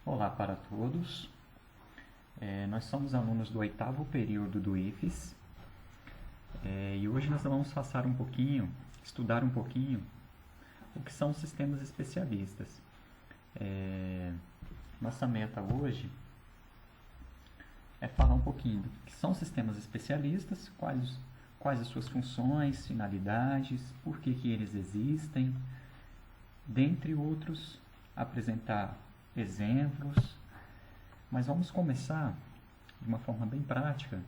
Olá para todos. Nós somos alunos do 8º período do IFES e hoje nós vamos estudar um pouquinho o que são os sistemas especialistas. Nossa meta hoje é falar um pouquinho do que são sistemas especialistas, quais as suas funções, finalidades, por que eles existem, dentre outros, apresentar exemplos, mas vamos começar de uma forma bem prática,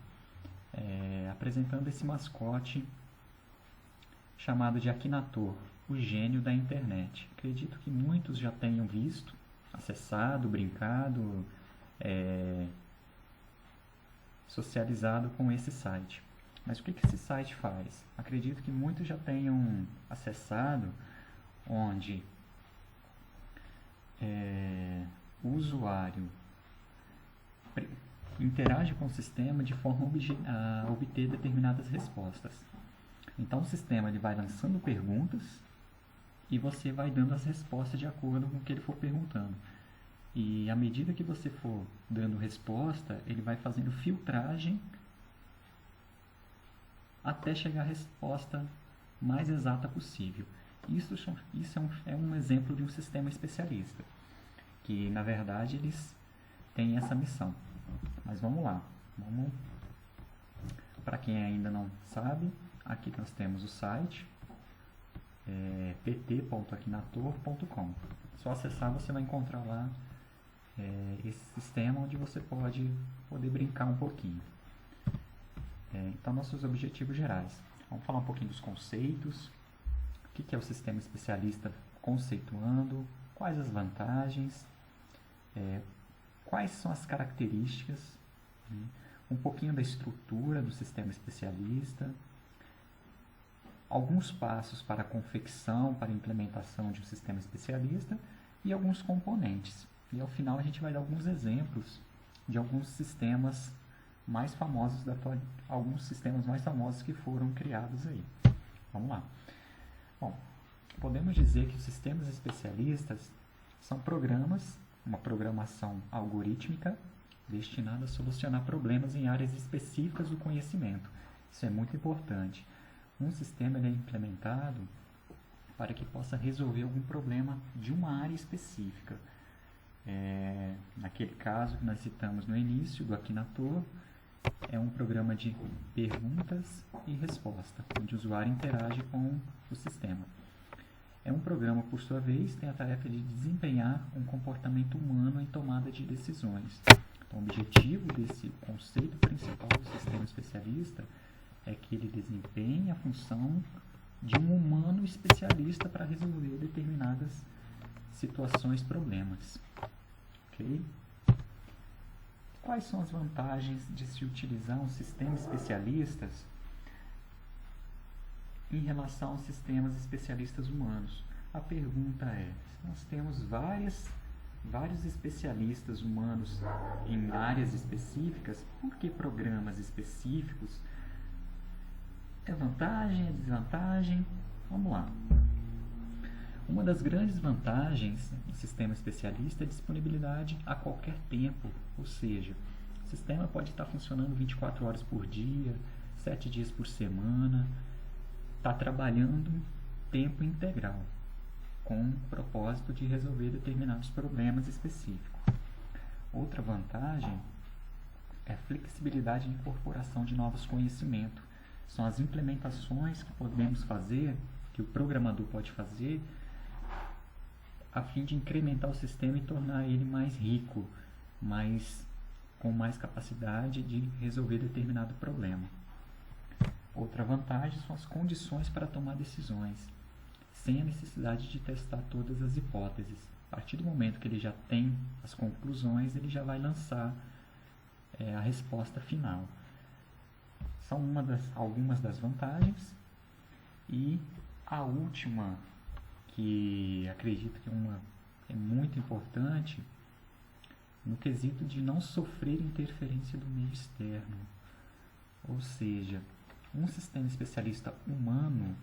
apresentando esse mascote chamado de Akinator, o gênio da internet. Acredito que muitos já tenham visto, acessado, brincado, socializado com esse site. Mas o que esse site faz? Acredito que muitos já tenham acessado, onde o usuário interage com o sistema de forma a obter determinadas respostas. Então o sistema ele vai lançando perguntas e você vai dando as respostas de acordo com o que ele for perguntando. E à medida que você for dando resposta, ele vai fazendo filtragem até chegar à resposta mais exata possível. Isso é um exemplo de um sistema especialista, que na verdade eles têm essa missão. Mas vamos lá. Para quem ainda não sabe, aqui nós temos o site pt.akinator.com. Só acessar você vai encontrar lá esse sistema onde você pode poder brincar um pouquinho. Então, nossos objetivos gerais. Vamos falar um pouquinho dos conceitos. O que é o sistema especialista conceituando? Quais as vantagens? Quais são as características? Um pouquinho da estrutura do sistema especialista. Alguns passos para a confecção, para a implementação de um sistema especialista e alguns componentes. E ao final a gente vai dar alguns exemplos de alguns sistemas mais famosos alguns sistemas mais famosos que foram criados aí. Vamos lá. Bom, podemos dizer que os sistemas especialistas são programas, uma programação algorítmica destinada a solucionar problemas em áreas específicas do conhecimento. Isso é muito importante. Um sistema ele é implementado para que possa resolver algum problema de uma área específica. Naquele caso que nós citamos no início, do Akinator, é um programa de perguntas e resposta, onde o usuário interage com o sistema. É um programa, por sua vez, tem a tarefa de desempenhar um comportamento humano em tomada de decisões. Então, o objetivo desse conceito principal do sistema especialista é que ele desempenhe a função de um humano especialista para resolver determinadas situações, problemas. Ok? Quais são as vantagens de se utilizar um sistema especialistas em relação aos sistemas especialistas humanos? A pergunta é, se nós temos vários especialistas humanos em áreas específicas, por que programas específicos? É vantagem, é desvantagem? Vamos lá. Uma das grandes vantagens do sistema especialista é a disponibilidade a qualquer tempo, ou seja, o sistema pode estar funcionando 24 horas por dia, 7 dias por semana, está trabalhando em tempo integral, com o propósito de resolver determinados problemas específicos. Outra vantagem é a flexibilidade de incorporação de novos conhecimentos. São as implementações que podemos fazer, que o programador pode fazer, a fim de incrementar o sistema e tornar ele mais rico, com mais capacidade de resolver determinado problema. Outra vantagem são as condições para tomar decisões, sem a necessidade de testar todas as hipóteses. A partir do momento que ele já tem as conclusões, ele já vai lançar a resposta final. São algumas das vantagens. E a última, que acredito que é muito importante, no quesito de não sofrer interferência do meio externo. Ou seja, um sistema especialista humano,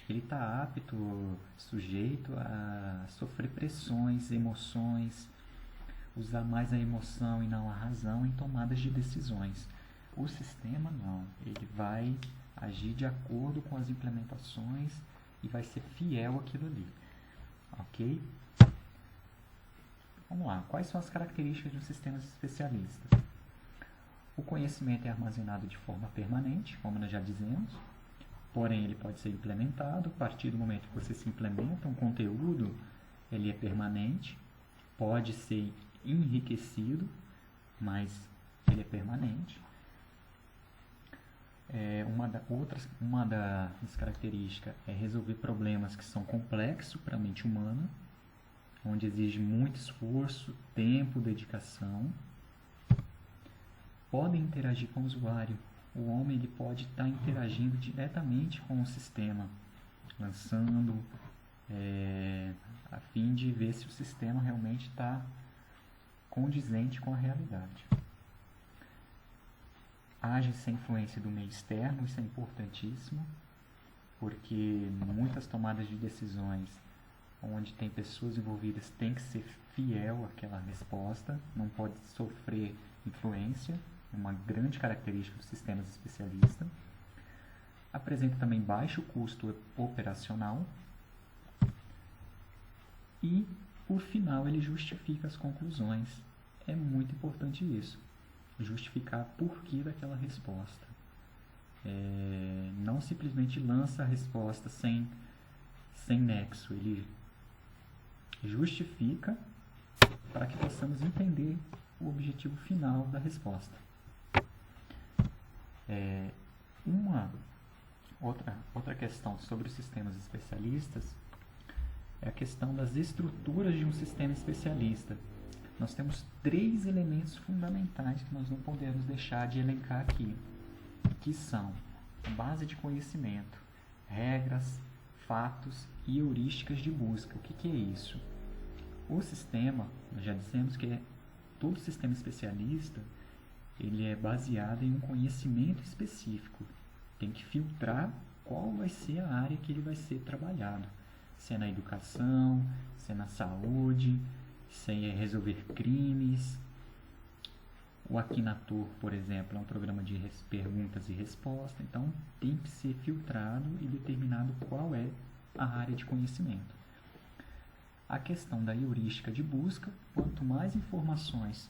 ele está apto, sujeito a sofrer pressões, emoções, usar mais a emoção e não a razão em tomadas de decisões. O sistema não, ele vai agir de acordo com as implementações e vai ser fiel àquilo ali, ok? Vamos lá, quais são as características de um sistema especialista? O conhecimento é armazenado de forma permanente, como nós já dizemos, porém ele pode ser implementado. A partir do momento que você se implementa um conteúdo, ele é permanente, pode ser enriquecido, mas ele é permanente. Uma das características é resolver problemas que são complexos para a mente humana, onde exige muito esforço, tempo, dedicação. Podem interagir com o usuário. O homem ele pode estar interagindo diretamente com o sistema, lançando, a fim de ver se o sistema realmente está condizente com a realidade. Age sem influência do meio externo, isso é importantíssimo, porque muitas tomadas de decisões onde tem pessoas envolvidas tem que ser fiel àquela resposta, não pode sofrer influência, é uma grande característica dos sistemas especialistas. Apresenta também baixo custo operacional e, por final, ele justifica as conclusões. É muito importante isso, justificar porquê daquela resposta. Não simplesmente lança a resposta sem nexo, ele justifica para que possamos entender o objetivo final da resposta. Uma outra questão sobre os sistemas especialistas é a questão das estruturas de um sistema especialista. Nós temos 3 elementos fundamentais que nós não podemos deixar de elencar aqui, que são base de conhecimento, regras, fatos e heurísticas de busca. O que é isso? O sistema, nós já dissemos que todo sistema especialista ele é baseado em um conhecimento específico. Tem que filtrar qual vai ser a área que ele vai ser trabalhado. Se é na educação, se é na saúde, se é resolver crimes. O Akinator, por exemplo, é um programa de perguntas e respostas. Então, tem que ser filtrado e determinado qual é a área de conhecimento. A questão da heurística de busca, quanto mais informações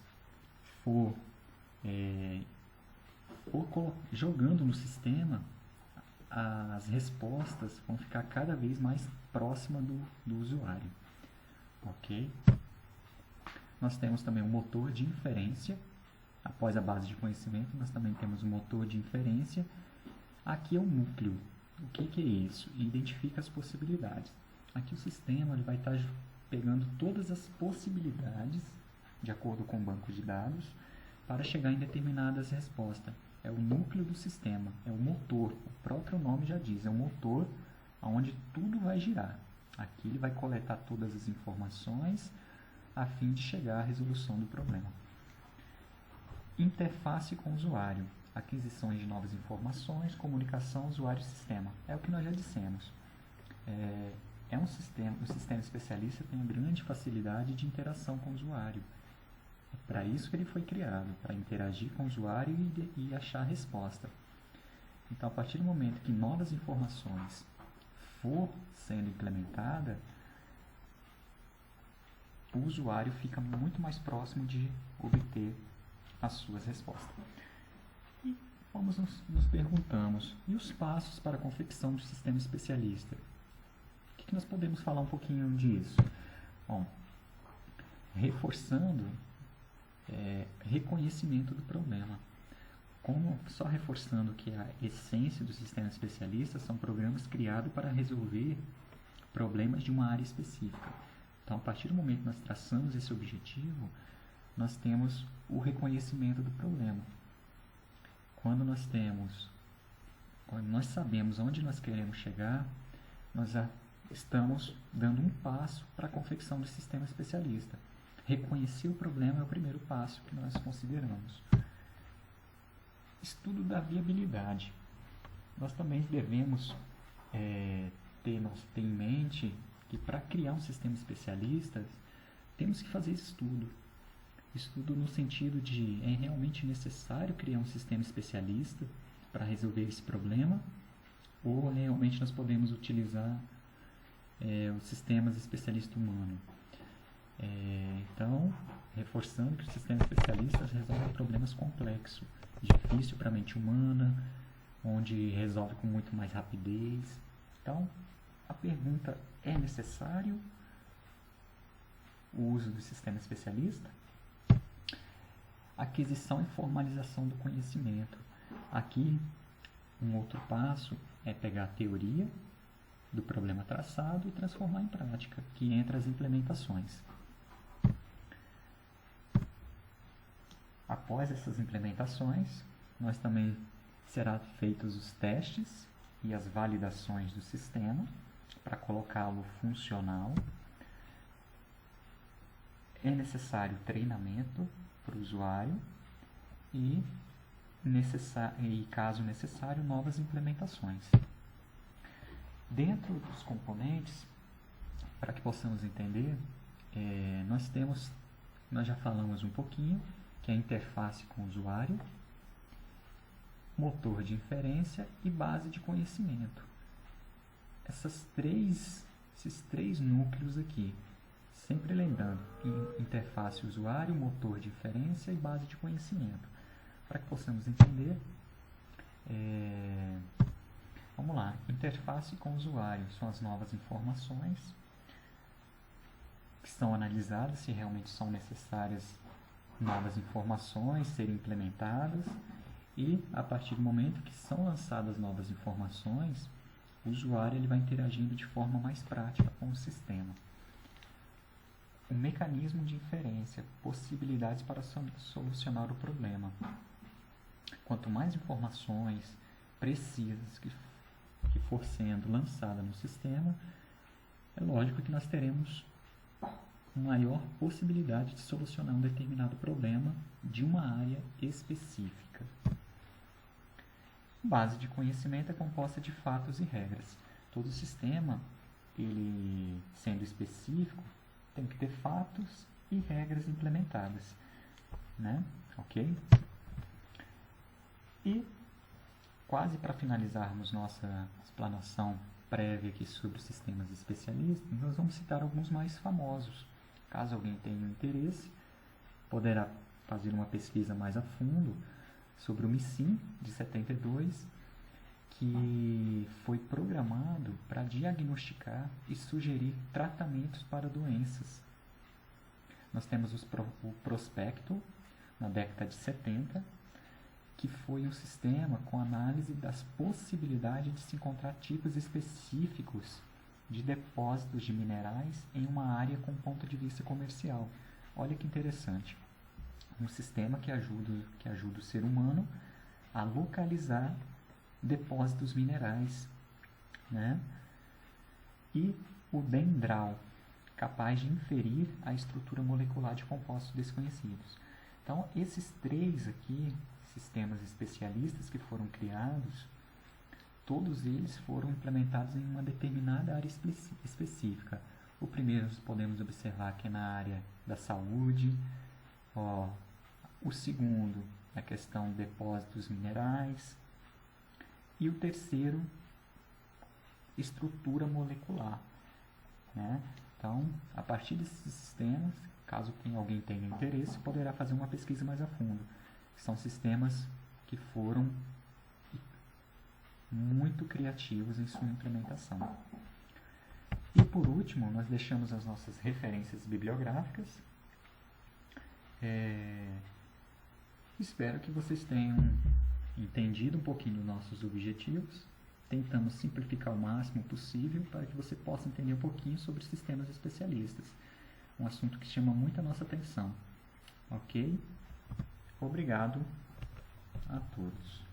for jogando no sistema, as respostas vão ficar cada vez mais próximas do usuário. Ok? Nós temos também o motor de inferência. Após a base de conhecimento, nós também temos o motor de inferência. Aqui é o núcleo. O que é isso? Identifica as possibilidades. Aqui o sistema ele vai estar pegando todas as possibilidades, de acordo com o banco de dados, para chegar em determinadas respostas. É o núcleo do sistema, é o motor. O próprio nome já diz, é um motor onde tudo vai girar. Aqui ele vai coletar todas as informações a fim de chegar à resolução do problema. Interface com o usuário. Aquisições de novas informações, comunicação usuário-sistema. É o que nós já dissemos. O sistema especialista tem uma grande facilidade de interação com o usuário. É para isso que ele foi criado, para interagir com o usuário e achar a resposta. Então, a partir do momento que novas informações for sendo implementada, o usuário fica muito mais próximo de obter as suas respostas. E nos perguntamos, e os passos para a confecção do sistema especialista? O que nós podemos falar um pouquinho disso? Bom, reforçando reconhecimento do problema. Só reforçando que a essência do sistema especialista são programas criados para resolver problemas de uma área específica. Então, a partir do momento que nós traçamos esse objetivo, nós temos o reconhecimento do problema. Quando nós sabemos onde nós queremos chegar, nós já estamos dando um passo para a confecção do sistema especialista. Reconhecer o problema é o primeiro passo que nós consideramos. Estudo da viabilidade. Nós também devemos ter em mente que para criar um sistema especialista, temos que fazer esse estudo. Estudo no sentido de, é realmente necessário criar um sistema especialista para resolver esse problema? Ou realmente nós podemos utilizar os sistemas especialista humano? Então, reforçando que o sistema especialista resolve problemas complexos, difícil para a mente humana, onde resolve com muito mais rapidez. Então, a pergunta: é necessário o uso do sistema especialista? Aquisição e formalização do conhecimento. Aqui, um outro passo é pegar a teoria do problema traçado e transformar em prática, que entra as implementações. Após essas implementações, nós também serão feitos os testes e as validações do sistema para colocá-lo funcional. É necessário treinamento para o usuário e, caso necessário, novas implementações. Dentro dos componentes, para que possamos entender, nós já falamos um pouquinho, que é a interface com o usuário, motor de inferência e base de conhecimento. Esses três núcleos aqui, sempre lembrando, interface usuário, motor de inferência e base de conhecimento. Para que possamos entender, vamos lá, interface com o usuário são as novas informações que são analisadas se realmente são necessárias novas informações serem implementadas, e a partir do momento que são lançadas novas informações, o usuário ele vai interagindo de forma mais prática com o sistema. O mecanismo de inferência, possibilidades para solucionar o problema. Quanto mais informações precisas que for sendo lançada no sistema, é lógico que nós teremos maior possibilidade de solucionar um determinado problema de uma área específica. Base de conhecimento é composta de fatos e regras. Todo sistema, ele sendo específico, tem que ter fatos e regras implementadas, né? Ok? E, quase para finalizarmos nossa explanação prévia aqui sobre os sistemas especialistas, nós vamos citar alguns mais famosos. Caso alguém tenha interesse, poderá fazer uma pesquisa mais a fundo sobre o MISIM de 72, que foi programado para diagnosticar e sugerir tratamentos para doenças. Nós temos o Prospecto, na década de 70, que foi um sistema com análise das possibilidades de se encontrar tipos específicos de depósitos de minerais em uma área com ponto de vista comercial. Olha que interessante. Um sistema que ajuda o ser humano a localizar depósitos minerais, né? E o Dendral, capaz de inferir a estrutura molecular de compostos desconhecidos. Então, esses três aqui, sistemas especialistas que foram criados, todos eles foram implementados em uma determinada área específica. O primeiro nós podemos observar que é na área da saúde. O segundo, a questão de depósitos minerais. E o terceiro, estrutura molecular, né? Então, a partir desses sistemas, caso alguém tenha interesse, poderá fazer uma pesquisa mais a fundo. São sistemas que foram muito criativos em sua implementação. E por último, nós deixamos as nossas referências bibliográficas. Espero que vocês tenham entendido um pouquinho dos nossos objetivos. Tentamos simplificar o máximo possível para que você possa entender um pouquinho sobre sistemas especialistas. Um assunto que chama muito a nossa atenção. Ok? Obrigado a todos.